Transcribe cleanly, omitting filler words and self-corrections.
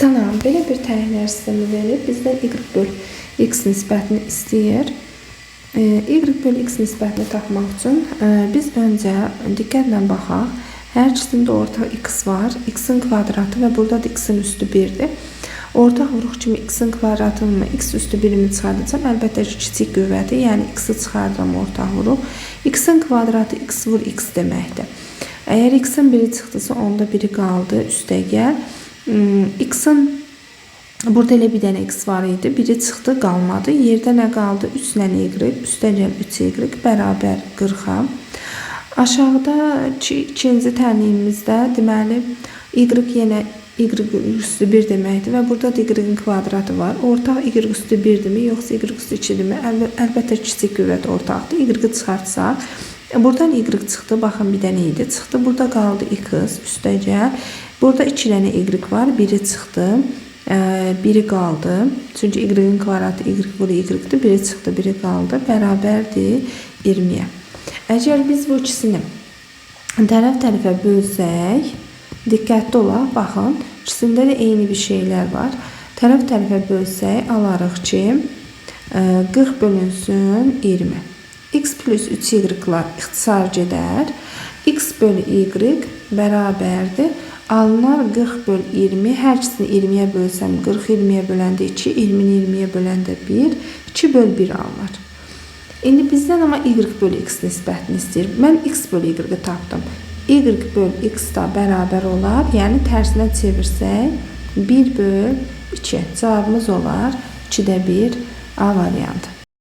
Salam, belə bir təyinlər sistemi verib, bizdən y böl x nisbətini istəyir. Y böl x nisbətini tapmaq üçün biz öncə diqqətlə baxaq. Hər ikisində ortaq x var, x-in kvadratı və burada da x-in üstü 1-dir. Ortaq vuruq kimi x-in kvadratını x üstü 1-imi çıxardacağım. Əlbəttə ki, kiçik qüvvədir, yəni x-i çıxardıram ortaq vuruq. X-in kvadratı x vur x deməkdir. Əgər x-in biri çıxdısa, onda biri qaldı, üstə gəl. X-in burada elə bir dənə x var idi, biri çıxdı, qalmadı. Yerdə nə qaldı? 3 ilə y, üstə gəl 3y bərabər 40-a. Aşağıda ikinci tənliyimizdə deməli y yenə y üstü 1 deməkdir və burada da y-in kvadratı var. Ortaq y üstü 1-dirmi, yoxsa y üstü 2-dirmi? Əlbəttə kiçik qüvvət ortaqdır. Y-i çıxartsaq, buradan y çıxdı, baxın bir dənə idi çıxdı. Burada qaldı x, üstə gəl. Burada 2 dənə y var, biri çıxdı, biri qaldı. Çünki y-in kvadratı y vur y-dir, biri çıxdı, biri qaldı. Bərabərdir 20-yə. Əgər biz bu ikisini tərəf-tərəfə bölsək, diqqətli olaq, baxın, ikisində də eyni bir şeylər var. Tərəf-tərəfə bölsək, alarıq ki, 40 bölünsün 20. X plus 3y-lar ixtisar gedər. X bölü y bərabərdir. Alınar 40 böl 20. Hər ikisini 20-yə bölsəm 40, 20-yə böləndə 2, 20-ni 20-yə böləndə 1, 2 böl 1 alınır. İndi bizdən amma y böl x nisbətini istəyir. Mən x böl y tapdım. Y böl x da bərabər olar. Yəni tərsinə çevirsək 1 böl 2. Cavabımız olar 2-də 1 A variantı.